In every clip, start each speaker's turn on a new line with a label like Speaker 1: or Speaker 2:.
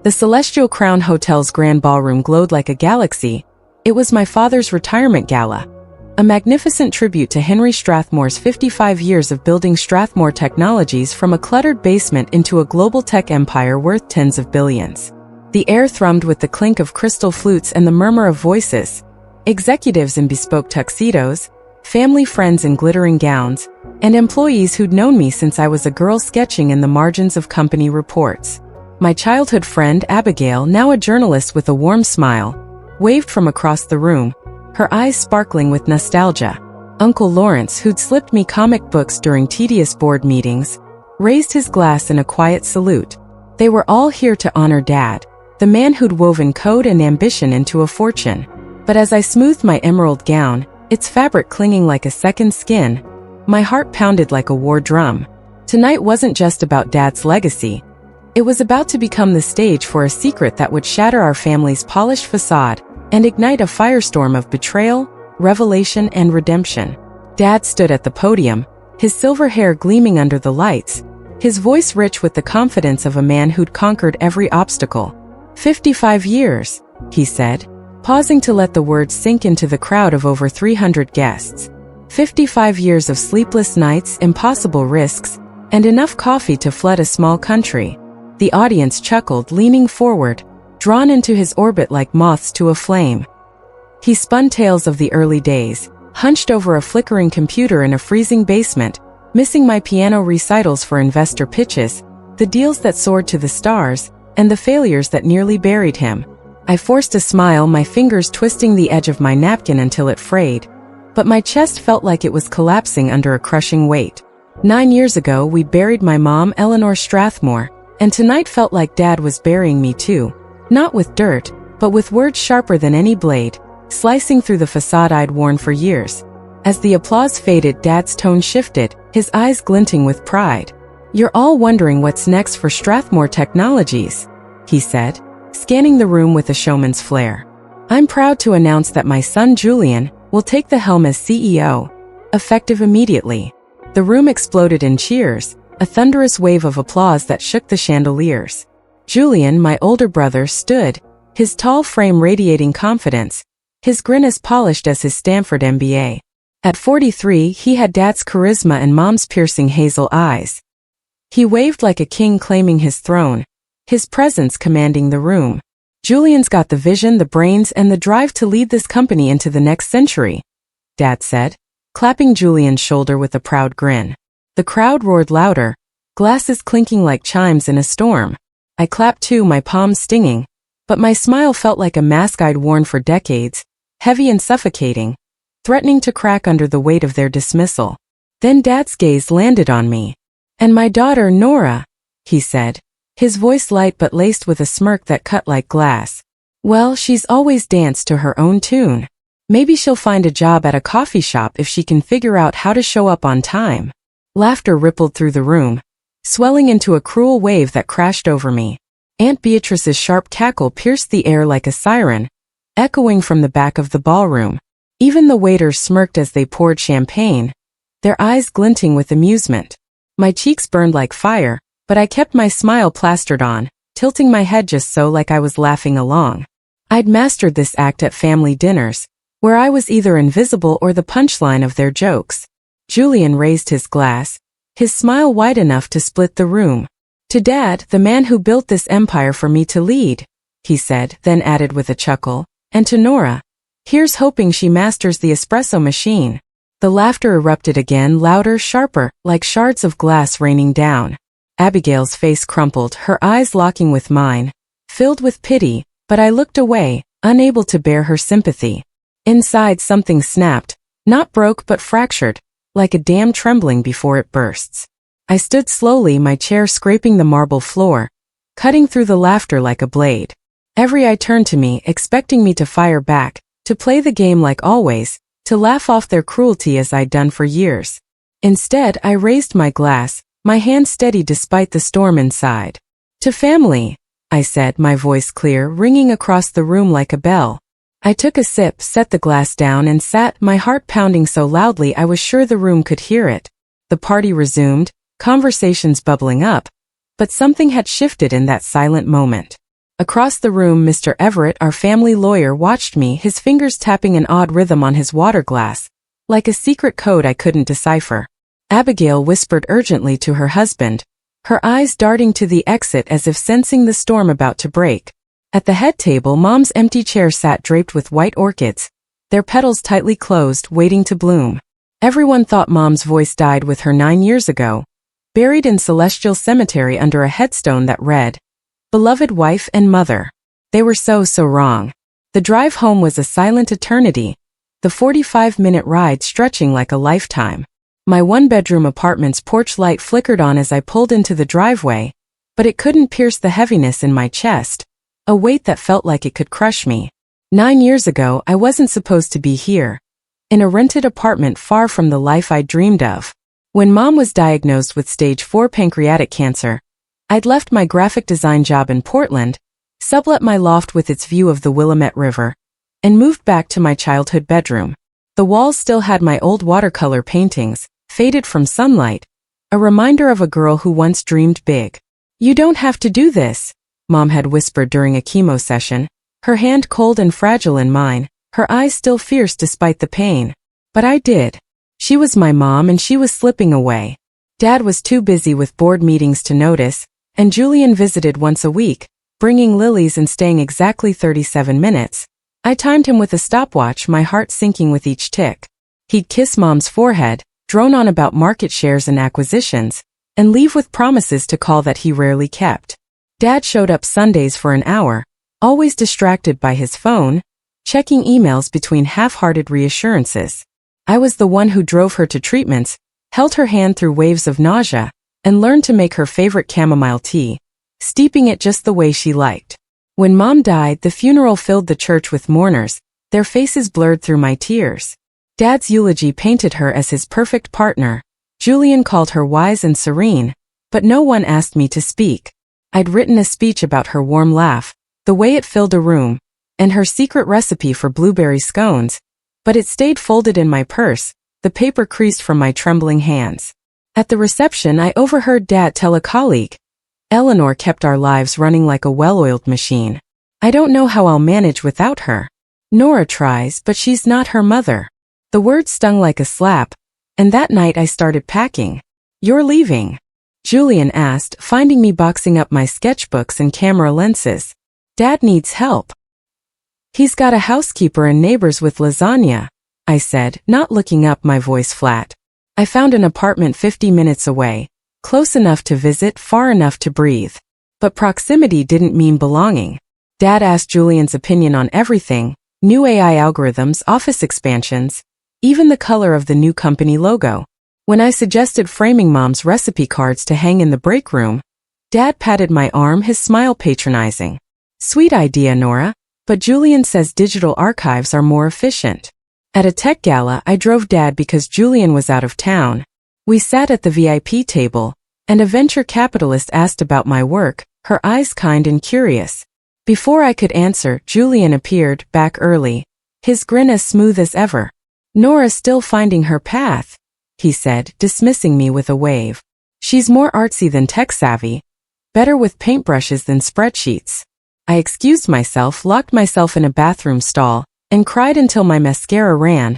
Speaker 1: The Celestial Crown Hotel's grand ballroom glowed like a galaxy. It was my father's retirement gala, a magnificent tribute to Henry Strathmore's 55 years of building Strathmore Technologies from a cluttered basement into a global tech empire worth tens of billions. The air thrummed with the clink of crystal flutes and the murmur of voices. Executives in bespoke tuxedos, family friends in glittering gowns, and employees who'd known me since I was a girl sketching in the margins of company reports. My childhood friend Abigail, now a journalist with a warm smile, waved from across the room, her eyes sparkling with nostalgia. Uncle Lawrence, who'd slipped me comic books during tedious board meetings, raised his glass in a quiet salute. They were all here to honor Dad, the man who'd woven code and ambition into a fortune. But as I smoothed my emerald gown, its fabric clinging like a second skin, my heart pounded like a war drum. Tonight wasn't just about Dad's legacy. It was about to become the stage for a secret that would shatter our family's polished facade and ignite a firestorm of betrayal, revelation, and redemption. Dad stood at the podium, his silver hair gleaming under the lights, his voice rich with the confidence of a man who'd conquered every obstacle. 55 years, he said, pausing to let the words sink into the crowd of over 300 guests. 55 years of sleepless nights, impossible risks, and enough coffee to flood a small country. The audience chuckled, leaning forward, drawn into his orbit like moths to a flame. He spun tales of the early days, hunched over a flickering computer in a freezing basement, missing my piano recitals for investor pitches, the deals that soared to the stars, and the failures that nearly buried him. I forced a smile, my fingers twisting the edge of my napkin until it frayed, but my chest felt like it was collapsing under a crushing weight. 9 years ago, we buried my mom, Eleanor Strathmore, and tonight felt like Dad was burying me too. Not with dirt, but with words sharper than any blade, slicing through the facade I'd worn for years. As the applause faded, Dad's tone shifted, his eyes glinting with pride. "You're all wondering what's next for Strathmore Technologies," he said, scanning the room with a showman's flair. "I'm proud to announce that my son Julian will take the helm as CEO, effective immediately." The room exploded in cheers, a thunderous wave of applause that shook the chandeliers. Julian, my older brother, stood, his tall frame radiating confidence, his grin as polished as his Stanford MBA. At 43, he had Dad's charisma and Mom's piercing hazel eyes. He waved like a king claiming his throne, his presence commanding the room. "Julian's got the vision, the brains, and the drive to lead this company into the next century," Dad said, clapping Julian's shoulder with a proud grin. The crowd roared louder, glasses clinking like chimes in a storm. I clapped too, my palms stinging, but my smile felt like a mask I'd worn for decades, heavy and suffocating, threatening to crack under the weight of their dismissal. Then Dad's gaze landed on me. "And my daughter, Nora," he said, his voice light but laced with a smirk that cut like glass. "Well, she's always danced to her own tune. Maybe she'll find a job at a coffee shop if she can figure out how to show up on time." Laughter rippled through the room, swelling into a cruel wave that crashed over me. Aunt Beatrice's sharp cackle pierced the air like a siren, echoing from the back of the ballroom. Even the waiters smirked as they poured champagne, their eyes glinting with amusement. My cheeks burned like fire, but I kept my smile plastered on, tilting my head just so like I was laughing along. I'd mastered this act at family dinners, where I was either invisible or the punchline of their jokes. Julian raised his glass, his smile wide enough to split the room. "To Dad, the man who built this empire for me to lead," he said, then added with a chuckle, "and to Nora, here's hoping she masters the espresso machine." The laughter erupted again, louder, sharper, like shards of glass raining down. Abigail's face crumpled, her eyes locking with mine, filled with pity, but I looked away, unable to bear her sympathy. Inside, something snapped, not broke but fractured, like a dam trembling before it bursts. I stood slowly, my chair scraping the marble floor, cutting through the laughter like a blade. Every eye turned to me, expecting me to fire back, to play the game like always, to laugh off their cruelty as I'd done for years. Instead, I raised my glass, my hand steady despite the storm inside. "To family," I said, my voice clear, ringing across the room like a bell. I took a sip, set the glass down and sat, my heart pounding so loudly I was sure the room could hear it. The party resumed, conversations bubbling up, but something had shifted in that silent moment. Across the room, Mr. Everett, our family lawyer, watched me, his fingers tapping an odd rhythm on his water glass, like a secret code I couldn't decipher. Abigail whispered urgently to her husband, her eyes darting to the exit as if sensing the storm about to break. At the head table, Mom's empty chair sat draped with white orchids, their petals tightly closed, waiting to bloom. Everyone thought Mom's voice died with her 9 years ago, buried in celestial cemetery under a headstone that read, "Beloved wife and mother." They were so wrong. The drive home was a silent eternity, the 45-minute ride stretching like a lifetime. My one-bedroom apartment's porch light flickered on as I pulled into the driveway, but it couldn't pierce the heaviness in my chest, a weight that felt like it could crush me. 9 years ago, I wasn't supposed to be here, in a rented apartment far from the life I dreamed of. When Mom was diagnosed with stage 4 pancreatic cancer, I'd left my graphic design job in Portland, sublet my loft with its view of the Willamette River, and moved back to my childhood bedroom. The walls still had my old watercolor paintings, faded from sunlight, a reminder of a girl who once dreamed big. "You don't have to do this," Mom had whispered during a chemo session, her hand cold and fragile in mine, her eyes still fierce despite the pain. But I did. She was my mom and she was slipping away. Dad was too busy with board meetings to notice, and Julian visited once a week, bringing lilies and staying exactly 37 minutes. I timed him with a stopwatch, my heart sinking with each tick. He'd kiss Mom's forehead, drone on about market shares and acquisitions, and leave with promises to call that he rarely kept. Dad showed up Sundays for an hour, always distracted by his phone, checking emails between half-hearted reassurances. I was the one who drove her to treatments, held her hand through waves of nausea, and learned to make her favorite chamomile tea, steeping it just the way she liked. When Mom died, the funeral filled the church with mourners, their faces blurred through my tears. Dad's eulogy painted her as his perfect partner. Julian called her wise and serene, but no one asked me to speak. I'd written a speech about her warm laugh, the way it filled a room, and her secret recipe for blueberry scones, but it stayed folded in my purse, the paper creased from my trembling hands. At the reception, I overheard Dad tell a colleague, "Eleanor kept our lives running like a well-oiled machine. I don't know how I'll manage without her. Nora tries, but she's not her mother." The words stung like a slap, and that night I started packing. "You're leaving?" Julian asked, finding me boxing up my sketchbooks and camera lenses. "Dad needs help. He's got a housekeeper and neighbors with lasagna," I said, not looking up, my voice flat. I found an apartment 50 minutes away, close enough to visit, far enough to breathe. But proximity didn't mean belonging. Dad asked Julian's opinion on everything, new AI algorithms, office expansions, even the color of the new company logo. When I suggested framing Mom's recipe cards to hang in the break room, Dad patted my arm, his smile patronizing. "Sweet idea, Nora, but Julian says digital archives are more efficient." At a tech gala, I drove Dad because Julian was out of town. We sat at the VIP table, and a venture capitalist asked about my work, her eyes kind and curious. Before I could answer, Julian appeared, back early, his grin as smooth as ever. "Nora's still finding her path," he said, dismissing me with a wave. "She's more artsy than tech-savvy, better with paintbrushes than spreadsheets." I excused myself, locked myself in a bathroom stall, and cried until my mascara ran,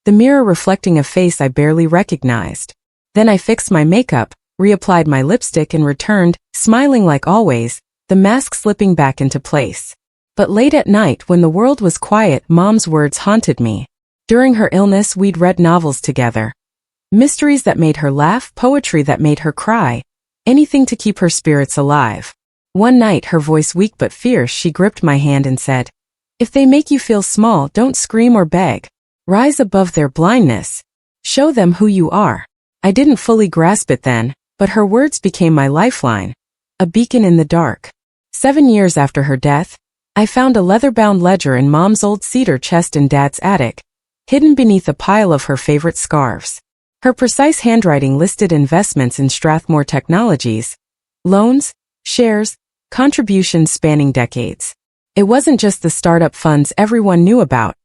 Speaker 1: the mirror reflecting a face I barely recognized. Then I fixed my makeup, reapplied my lipstick and returned, smiling like always, the mask slipping back into place. But late at night, when the world was quiet, Mom's words haunted me. During her illness, we'd read novels together. Mysteries that made her laugh, poetry that made her cry, anything to keep her spirits alive. One night, her voice weak but fierce, she gripped my hand and said, "If they make you feel small, don't scream or beg. Rise above their blindness. Show them who you are." I didn't fully grasp it then, but her words became my lifeline, a beacon in the dark. 7 years after her death, I found a leather-bound ledger in Mom's old cedar chest in Dad's attic, hidden beneath a pile of her favorite scarves. Her precise handwriting listed investments in Strathmore Technologies, loans, shares, contributions spanning decades. It wasn't just the startup funds everyone knew about.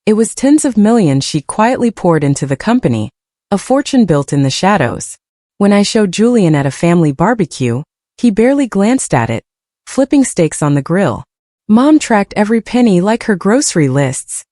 Speaker 1: It was tens of millions she quietly poured into the company, a fortune built in the shadows. When I showed Julian at a family barbecue, he barely glanced at it, flipping steaks on the grill. Mom tracked every penny like her grocery lists,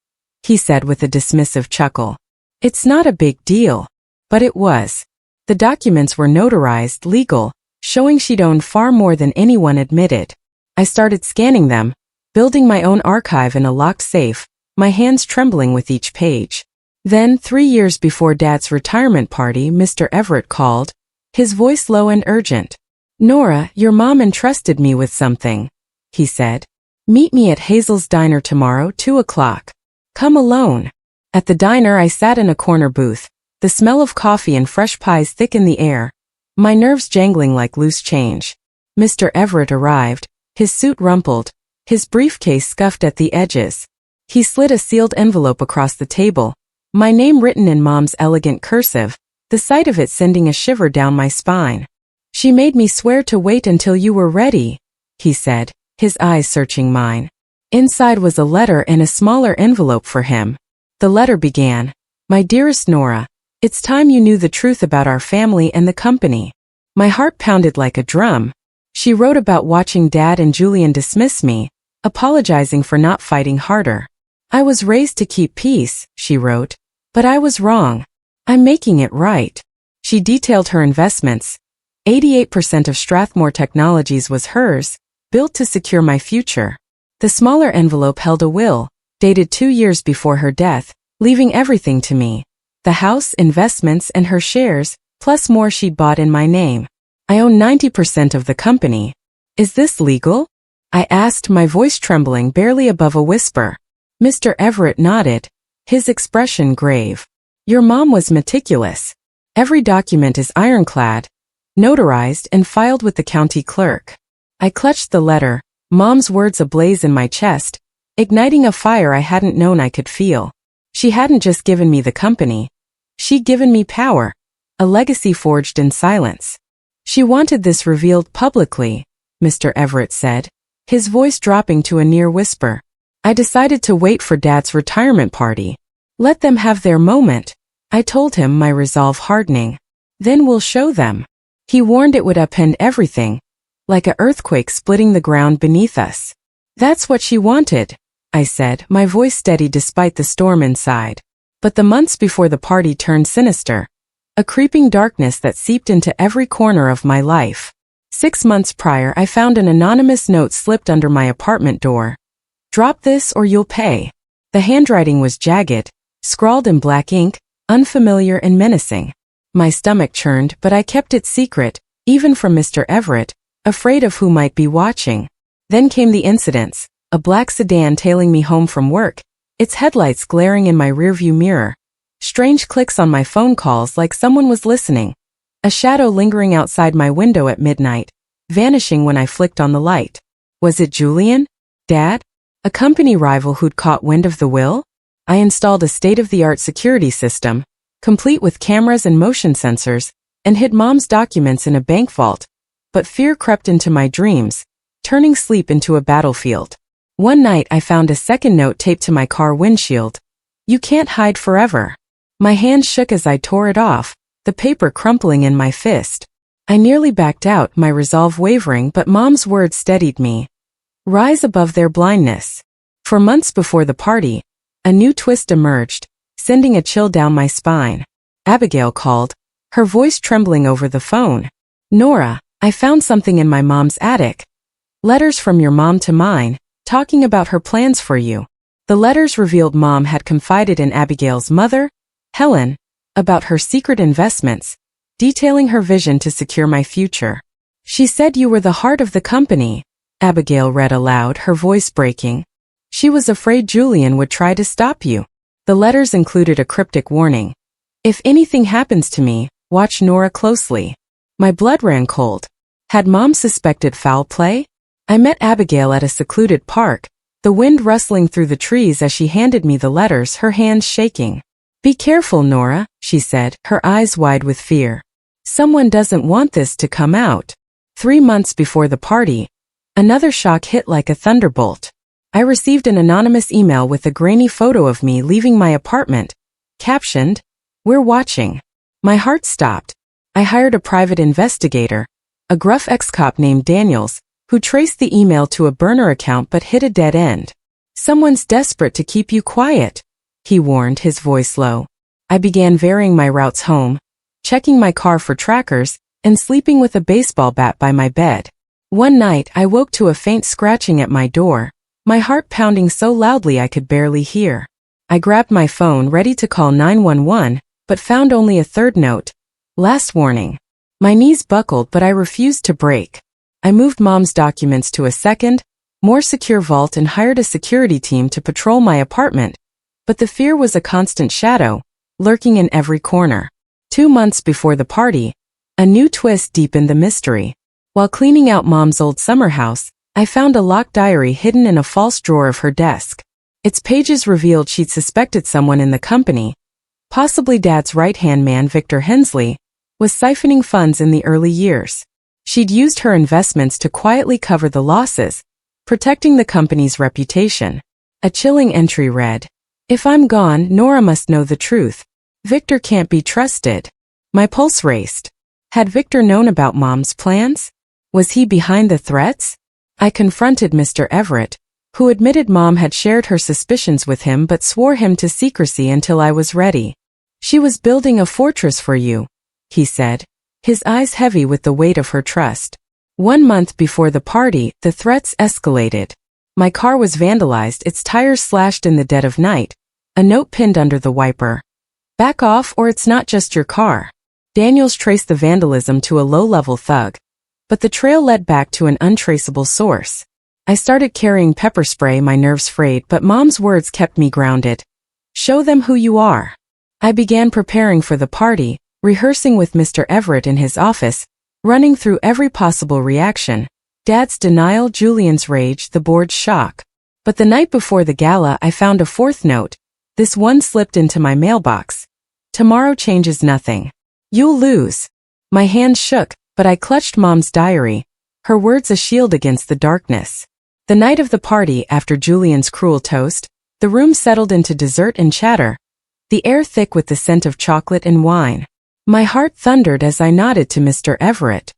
Speaker 1: he said with a dismissive chuckle. It's not a big deal. But it was. The documents were notarized, legal, showing she'd owned far more than anyone admitted. I started scanning them, building my own archive in a locked safe, my hands trembling with each page. Then, 3 years before Dad's retirement party, Mr. Everett called, his voice low and urgent. Nora, your mom entrusted me with something, he said. Meet me at Hazel's Diner tomorrow, 2 o'clock. Come alone. At the diner I sat in a corner booth, the smell of coffee and fresh pies thick in the air, my nerves jangling like loose change. Mr. Everett arrived, his suit rumpled, his briefcase scuffed at the edges. He slid a sealed envelope across the table, my name written in Mom's elegant cursive, the sight of it sending a shiver down my spine. She made me swear to wait until you were ready, he said, his eyes searching mine. Inside was a letter and a smaller envelope for him. The letter began, My dearest Nora, it's time you knew the truth about our family and the company. My heart pounded like a drum. She wrote about watching Dad and Julian dismiss me, apologizing for not fighting harder. I was raised to keep peace, she wrote, but I was wrong. I'm making it right. She detailed her investments. 88% of Strathmore Technologies was hers, built to secure my future. The smaller envelope held a will, dated 2 years before her death, leaving everything to me. The house, investments, and her shares, plus more she'd bought in my name. I own 90% of the company. Is this legal? I asked, my voice trembling barely above a whisper. Mr. Everett nodded, his expression grave. Your mom was meticulous. Every document is ironclad, notarized and filed with the county clerk. I clutched the letter, Mom's words ablaze in my chest, igniting a fire I hadn't known I could feel. She hadn't just given me the company. She'd given me power, a legacy forged in silence. She wanted this revealed publicly, Mr. Everett said, his voice dropping to a near whisper. I decided to wait for Dad's retirement party. Let them have their moment, I told him, my resolve hardening. Then we'll show them. He warned it would upend everything, like an earthquake splitting the ground beneath us. That's what she wanted, I said, my voice steady despite the storm inside. But the months before the party turned sinister, a creeping darkness that seeped into every corner of my life. 6 months prior, I found an anonymous note slipped under my apartment door. Drop this or you'll pay. The handwriting was jagged, scrawled in black ink, unfamiliar and menacing. My stomach churned, but I kept it secret, even from Mr. Everett, afraid of who might be watching. Then came the incidents, a black sedan tailing me home from work, its headlights glaring in my rearview mirror. Strange clicks on my phone calls like someone was listening. A shadow lingering outside my window at midnight, vanishing when I flicked on the light. Was it Julian? Dad? A company rival who'd caught wind of the will? I installed a state-of-the-art security system, complete with cameras and motion sensors, and hid Mom's documents in a bank vault. But fear crept into my dreams, turning sleep into a battlefield. One night I found a second note taped to my car windshield. You can't hide forever. My hand shook as I tore it off, the paper crumpling in my fist. I nearly backed out, my resolve wavering, but Mom's words steadied me. Rise above their blindness. For months before the party, a new twist emerged, sending a chill down my spine. Abigail called, her voice trembling over the phone. Nora, I found something in my mom's attic. Letters from your mom to mine, talking about her plans for you. The letters revealed Mom had confided in Abigail's mother, Helen, about her secret investments, detailing her vision to secure my future. She said you were the heart of the company, Abigail read aloud, her voice breaking. She was afraid Julian would try to stop you. The letters included a cryptic warning. If anything happens to me, watch Nora closely. My blood ran cold. Had Mom suspected foul play? I met Abigail at a secluded park, the wind rustling through the trees as she handed me the letters, her hands shaking. Be careful, Nora, she said, her eyes wide with fear. Someone doesn't want this to come out. 3 months before the party, another shock hit like a thunderbolt. I received an anonymous email with a grainy photo of me leaving my apartment, captioned, We're watching. My heart stopped. I hired a private investigator, a gruff ex-cop named Daniels, who traced the email to a burner account but hit a dead end. Someone's desperate to keep you quiet, he warned, his voice low. I began varying my routes home, checking my car for trackers, and sleeping with a baseball bat by my bed. One night, I woke to a faint scratching at my door, my heart pounding so loudly I could barely hear. I grabbed my phone ready to call 911, but found only a third note. Last warning. My knees buckled, but I refused to break. I moved Mom's documents to a second, more secure vault and hired a security team to patrol my apartment. But the fear was a constant shadow, lurking in every corner. 2 months before the party, a new twist deepened the mystery. While cleaning out Mom's old summer house, I found a locked diary hidden in a false drawer of her desk. Its pages revealed she'd suspected someone in the company, possibly Dad's right-hand man Victor Hensley, was siphoning funds in the early years. She'd used her investments to quietly cover the losses, protecting the company's reputation. A chilling entry read, "If I'm gone, Nora must know the truth. Victor can't be trusted." My pulse raced. Had Victor known about Mom's plans? Was he behind the threats? I confronted Mr. Everett, who admitted Mom had shared her suspicions with him but swore him to secrecy until I was ready. "She was building a fortress for you," he said, his eyes heavy with the weight of her trust. 1 month before the party, the threats escalated. My car was vandalized, its tires slashed in the dead of night, a note pinned under the wiper. "Back off or it's not just your car." Daniels traced the vandalism to a low-level thug, but the trail led back to an untraceable source. I started carrying pepper spray, my nerves frayed, but Mom's words kept me grounded. "Show them who you are." I began preparing for the party, rehearsing with Mr. Everett in his office, running through every possible reaction. Dad's denial, Julian's rage, the board's shock. But the night before the gala, I found a fourth note. This one slipped into my mailbox. "Tomorrow changes nothing. You'll lose." My hands shook, but I clutched Mom's diary, her words a shield against the darkness. The night of the party, after Julian's cruel toast, the room settled into dessert and chatter, the air thick with the scent of chocolate and wine. My heart thundered as I nodded to Mr. Everett.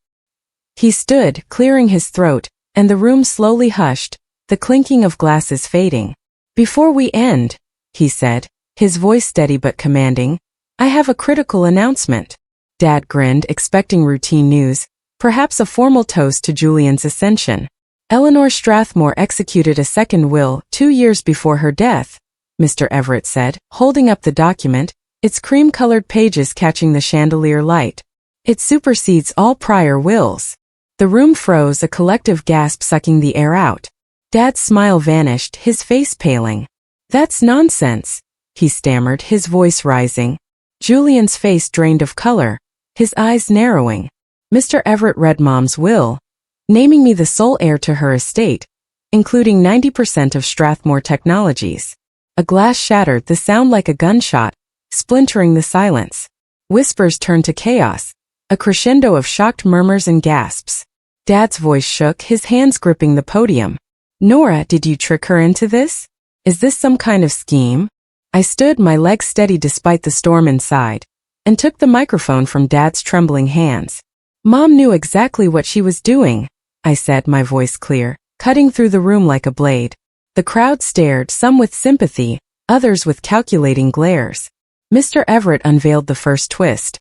Speaker 1: He stood, clearing his throat, and the room slowly hushed, the clinking of glasses fading. "Before we end," he said, his voice steady but commanding, "I have a critical announcement." Dad grinned, expecting routine news, perhaps a formal toast to Julian's ascension. "Eleanor Strathmore executed a second will 2 years before her death," Mr. Everett said, holding up the document, its cream-colored pages catching the chandelier light. "It supersedes all prior wills." The room froze, a collective gasp sucking the air out. Dad's smile vanished, his face paling. "That's nonsense," he stammered, his voice rising. Julian's face drained of color, his eyes narrowing. Mr. Everett read Mom's will, naming me the sole heir to her estate, including 90% of Strathmore Technologies. A glass shattered, the sound like a gunshot, splintering the silence. Whispers turned to chaos, a crescendo of shocked murmurs and gasps. Dad's voice shook, his hands gripping the podium. "Nora, did you trick her into this? Is this some kind of scheme?" I stood, my legs steady despite the storm inside, and took the microphone from Dad's trembling hands. "Mom knew exactly what she was doing," I said, my voice clear, cutting through the room like a blade. The crowd stared, some with sympathy, others with calculating glares. Mr. Everett unveiled the first twist.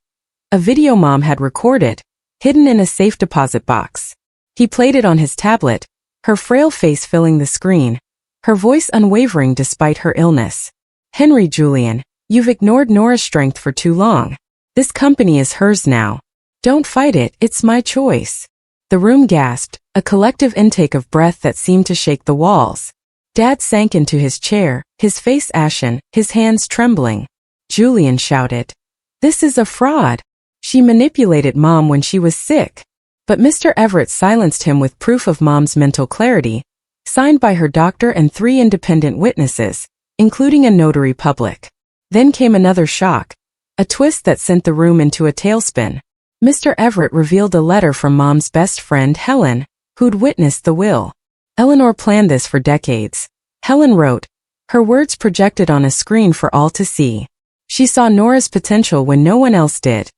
Speaker 1: A video Mom had recorded, hidden in a safe deposit box. He played it on his tablet, her frail face filling the screen, her voice unwavering despite her illness. "Henry Julian, you've ignored Nora's strength for too long. This company is hers now. Don't fight it, it's my choice." The room gasped, a collective intake of breath that seemed to shake the walls. Dad sank into his chair, his face ashen, his hands trembling. Julian shouted, "This is a fraud. She manipulated Mom when she was sick." But Mr. Everett silenced him with proof of Mom's mental clarity, signed by her doctor and 3 independent witnesses, including a notary public. Then came another shock, a twist that sent the room into a tailspin. Mr. Everett revealed a letter from Mom's best friend Helen, who'd witnessed the will. Eleanor planned this for decades. Helen wrote, her words projected on a screen for all to see. She saw Nora's potential when no one else did,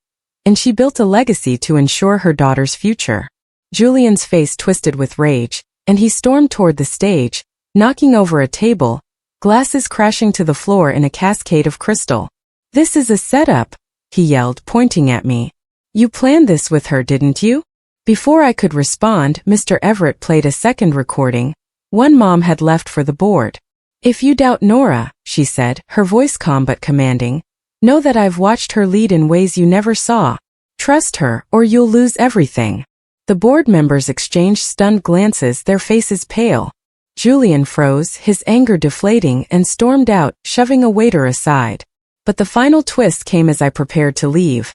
Speaker 1: and she built a legacy to ensure her daughter's future. Julian's face twisted with rage, and he stormed toward the stage, knocking over a table, glasses crashing to the floor in a cascade of crystal. "This is a setup," he yelled, pointing at me. "You planned this with her, didn't you?" Before I could respond, Mr. Everett played a second recording, one Mom had left for the board. "If you doubt Nora," she said, her voice calm but commanding, "know that I've watched her lead in ways you never saw. Trust her, or you'll lose everything." The board members exchanged stunned glances, their faces pale. Julian froze, his anger deflating, and stormed out, shoving a waiter aside. But the final twist came as I prepared to leave.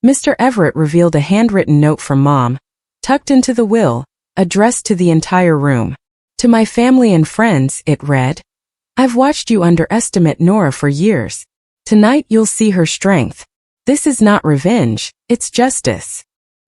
Speaker 1: Mr. Everett revealed a handwritten note from Mom, tucked into the will, addressed to the entire room. "To my family and friends," it read. "I've watched you underestimate Nora for years. Tonight you'll see her strength. This is not revenge, it's justice."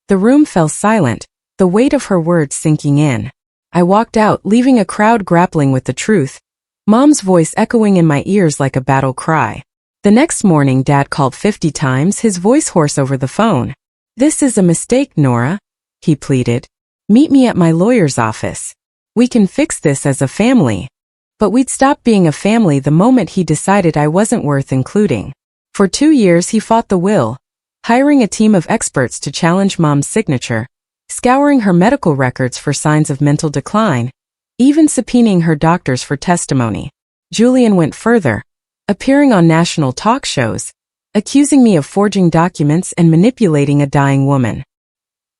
Speaker 1: The room fell silent, the weight of her words sinking in. I walked out, leaving a crowd grappling with the truth, Mom's voice echoing in my ears like a battle cry. The next morning Dad called 50 times, his voice hoarse over the phone. "This is a mistake, Nora," he pleaded. "Meet me at my lawyer's office. We can fix this as a family." But we'd stopped being a family the moment he decided I wasn't worth including. For 2 years he fought the will, hiring a team of experts to challenge Mom's signature, scouring her medical records for signs of mental decline, even subpoenaing her doctors for testimony. Julian went further, appearing on national talk shows, accusing me of forging documents and manipulating a dying woman.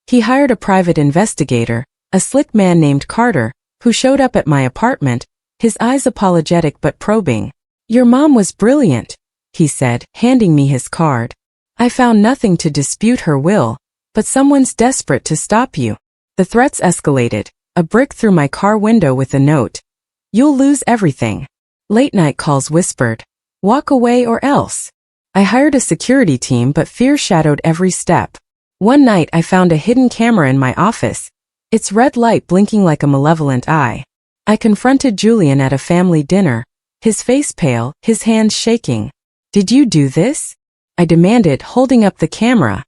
Speaker 1: He hired a private investigator, a slick man named Carter, who showed up at my apartment, his eyes apologetic but probing. "Your mom was brilliant," he said, handing me his card. "I found nothing to dispute her will, but someone's desperate to stop you." The threats escalated, a brick through my car window with a note. "You'll lose everything." Late-night calls whispered, "Walk away or else." I hired a security team, but fear shadowed every step. One night I found a hidden camera in my office, its red light blinking like a malevolent eye. I confronted Julian at a family dinner, his face pale, his hands shaking. "Did you do this?" I demanded, holding up the camera.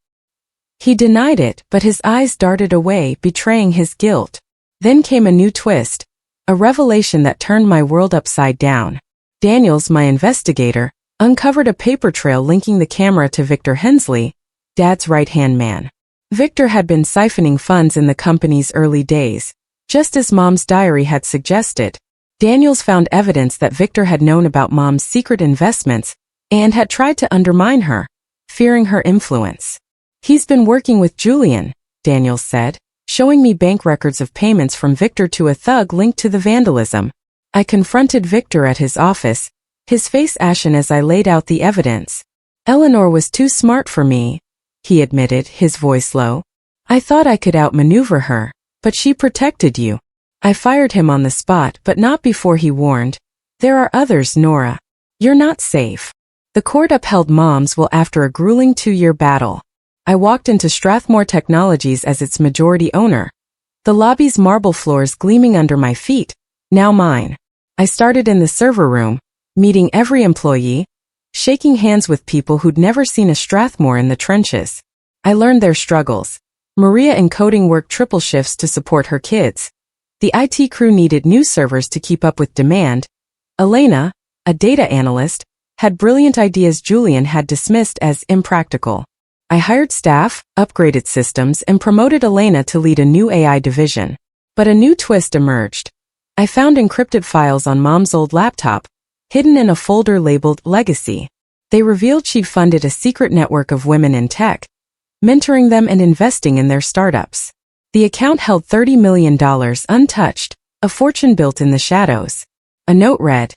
Speaker 1: He denied it, but his eyes darted away, betraying his guilt. Then came a new twist, a revelation that turned my world upside down. Daniels, my investigator, uncovered a paper trail linking the camera to Victor Hensley, Dad's right-hand man. Victor had been siphoning funds in the company's early days, just as Mom's diary had suggested. Daniels found evidence that Victor had known about Mom's secret investments and had tried to undermine her, fearing her influence. "He's been working with Julian," Daniels said, showing me bank records of payments from Victor to a thug linked to the vandalism. I confronted Victor at his office, his face ashen as I laid out the evidence. "Eleanor was too smart for me," he admitted, his voice low. "I thought I could outmaneuver her, but she protected you." I fired him on the spot, but not before he warned, "There are others, Nora. You're not safe." The court upheld Mom's will after a grueling 2-year battle. I walked into Strathmore Technologies as its majority owner, the lobby's marble floors gleaming under my feet, now mine. I started in the server room, meeting every employee, shaking hands with people who'd never seen a Strathmore in the trenches. I learned their struggles. Maria in coding worked triple shifts to support her kids. The IT crew needed new servers to keep up with demand. Elena, a data analyst, had brilliant ideas Julian had dismissed as impractical. I hired staff, upgraded systems, and promoted Elena to lead a new AI division. But a new twist emerged. I found encrypted files on Mom's old laptop, hidden in a folder labeled Legacy. They revealed she'd funded a secret network of women in tech, mentoring them and investing in their startups. The account held $30 million untouched, a fortune built in the shadows. A note read,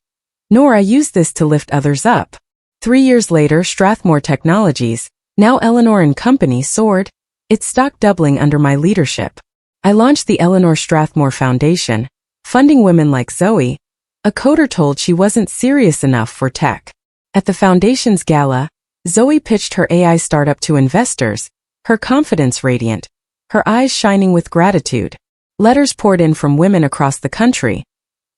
Speaker 1: "Nora used this to lift others up." 3 years later, Strathmore Technologies, now Eleanor and Company, soared, its stock doubling under my leadership. I launched the Eleanor Strathmore Foundation, funding women like Zoe, a coder told she wasn't serious enough for tech. At the foundation's gala, Zoe pitched her AI startup to investors, her confidence radiant, her eyes shining with gratitude. Letters poured in from women across the country,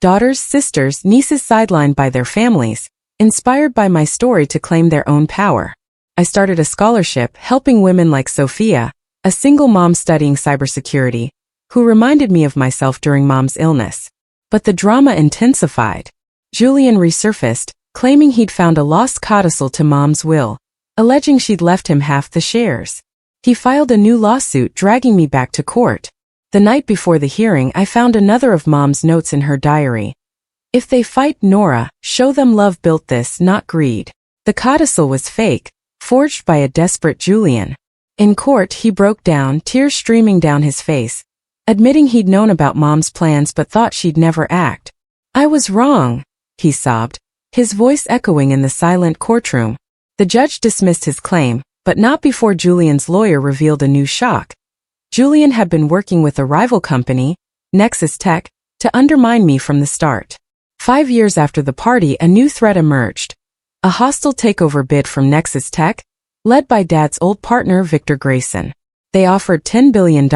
Speaker 1: daughters, sisters, nieces sidelined by their families, inspired by my story to claim their own power. I started a scholarship helping women like Sophia, a single mom studying cybersecurity, who reminded me of myself during Mom's illness. But the drama intensified. Julian resurfaced, claiming he'd found a lost codicil to Mom's will, alleging she'd left him half the shares. He filed a new lawsuit dragging me back to court. The night before the hearing, I found another of Mom's notes in her diary. If they fight Nora, show them love built this, not greed. The codicil was fake, forged by a desperate Julian. In court, he broke down, tears streaming down his face, admitting he'd known about Mom's plans but thought she'd never act. I was wrong, he sobbed, his voice echoing in the silent courtroom. The judge dismissed his claim, but not before Julian's lawyer revealed a new shock. Julian had been working with a rival company, Nexus Tech, to undermine me from the start. 5 years after the party, a new threat emerged. A hostile takeover bid from Nexus Tech, led by Dad's old partner Victor Grayson. They offered $10 billion,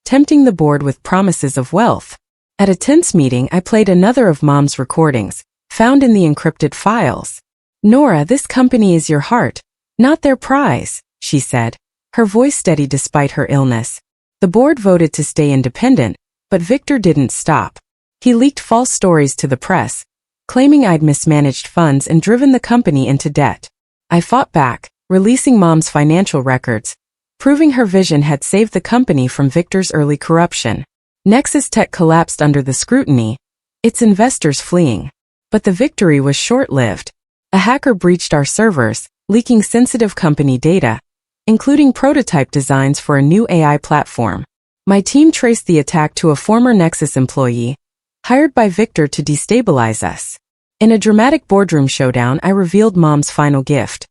Speaker 1: tempting the board with promises of wealth. At a tense meeting, I played another of Mom's recordings, found in the encrypted files. Nora, this company is your heart, not their prize, she said, her voice steady despite her illness. The board voted to stay independent, but Victor didn't stop. He leaked false stories to the press, claiming I'd mismanaged funds and driven the company into debt. I fought back, releasing Mom's financial records, proving her vision had saved the company from Victor's early corruption. Nexus Tech collapsed under the scrutiny, its investors fleeing. But the victory was short-lived. A hacker breached our servers, leaking sensitive company data, including prototype designs for a new AI platform. My team traced the attack to a former Nexus employee, hired by Victor to destabilize us. In a dramatic boardroom showdown, I revealed Mom's final gift.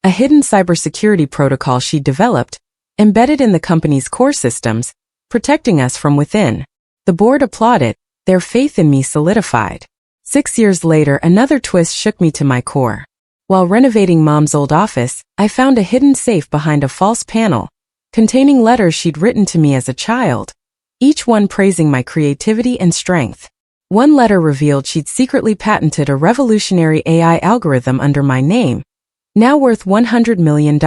Speaker 1: A hidden cybersecurity protocol she'd developed, embedded in the company's core systems, protecting us from within. The board applauded, their faith in me solidified. 6 years later, another twist shook me to my core. While renovating Mom's old office, I found a hidden safe behind a false panel, containing letters she'd written to me as a child, each one praising my creativity and strength. One letter revealed she'd secretly patented a revolutionary AI algorithm under my name, now worth $100 million.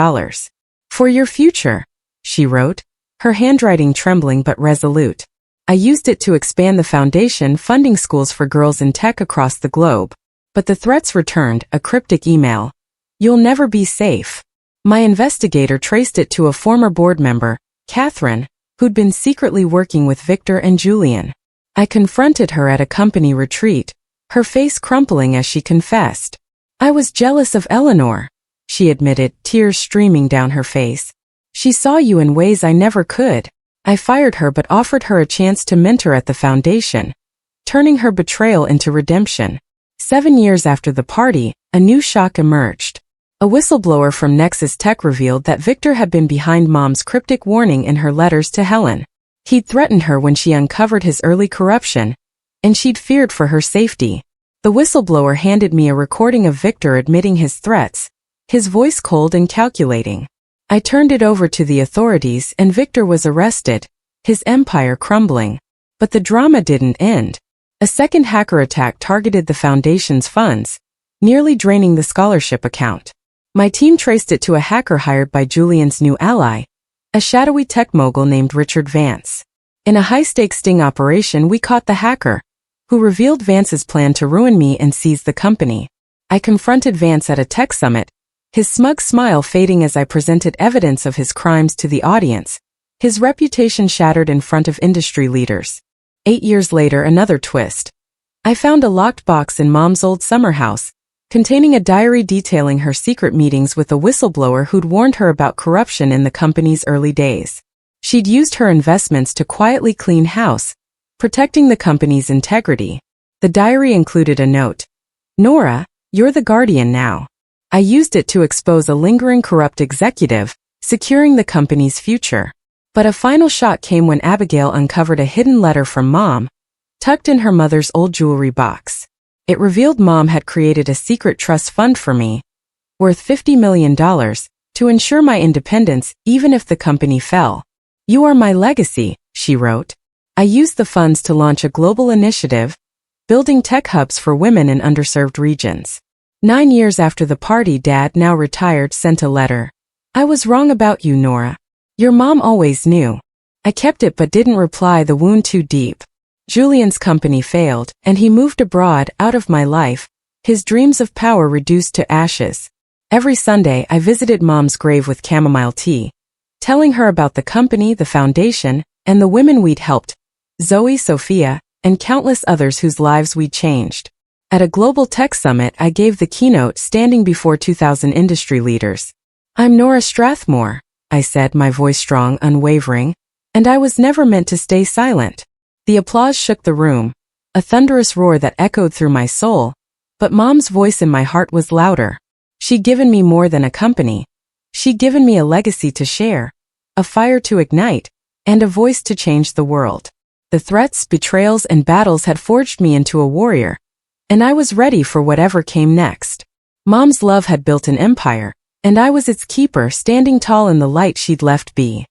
Speaker 1: For your future, she wrote, her handwriting trembling but resolute. I used it to expand the foundation funding schools for girls in tech across the globe. But the threats returned, a cryptic email. You'll never be safe. My investigator traced it to a former board member, Catherine, who'd been secretly working with Victor and Julian. I confronted her at a company retreat, her face crumpling as she confessed. I was jealous of Eleanor, she admitted, tears streaming down her face. She saw you in ways I never could. I fired her but offered her a chance to mentor at the foundation, turning her betrayal into redemption. 7 years after the party, a new shock emerged. A whistleblower from Nexus Tech revealed that Victor had been behind Mom's cryptic warning in her letters to Helen. He'd threatened her when she uncovered his early corruption, and she'd feared for her safety. The whistleblower handed me a recording of Victor admitting his threats, his voice cold and calculating. I turned it over to the authorities and Victor was arrested, his empire crumbling. But the drama didn't end. A second hacker attack targeted the foundation's funds, nearly draining the scholarship account. My team traced it to a hacker hired by Julian's new ally, a shadowy tech mogul named Richard Vance. In a high-stakes sting operation, we caught the hacker, who revealed Vance's plan to ruin me and seize the company. I confronted Vance at a tech summit, his smug smile fading as I presented evidence of his crimes to the audience, his reputation shattered in front of industry leaders. 8 years later, another twist. I found a locked box in Mom's old summer house, containing a diary detailing her secret meetings with a whistleblower who'd warned her about corruption in the company's early days. She'd used her investments to quietly clean house, protecting the company's integrity. The diary included a note. Nora, you're the guardian now. I used it to expose a lingering corrupt executive, securing the company's future. But a final shock came when Abigail uncovered a hidden letter from Mom, tucked in her mother's old jewelry box. It revealed Mom had created a secret trust fund for me, worth $50 million, to ensure my independence even if the company fell. You are my legacy, she wrote. I used the funds to launch a global initiative, building tech hubs for women in underserved regions. 9 years after the party, Dad, now retired, sent a letter. I was wrong about you, Nora. Your mom always knew. I kept it but didn't reply, the wound too deep. Julian's company failed, and he moved abroad, out of my life, his dreams of power reduced to ashes. Every Sunday I visited Mom's grave with chamomile tea, telling her about the company, the foundation, and the women we'd helped, Zoe, Sophia, and countless others whose lives we'd changed. At a global tech summit, I gave the keynote, standing before 2,000 industry leaders. "I'm Nora Strathmore," I said, my voice strong, unwavering, and I was never meant to stay silent. The applause shook the room, a thunderous roar that echoed through my soul, but Mom's voice in my heart was louder. She'd given me more than a company. She'd given me a legacy to share, a fire to ignite, and a voice to change the world. The threats, betrayals, and battles had forged me into a warrior, and I was ready for whatever came next. Mom's love had built an empire, and I was its keeper, standing tall in the light she'd left be.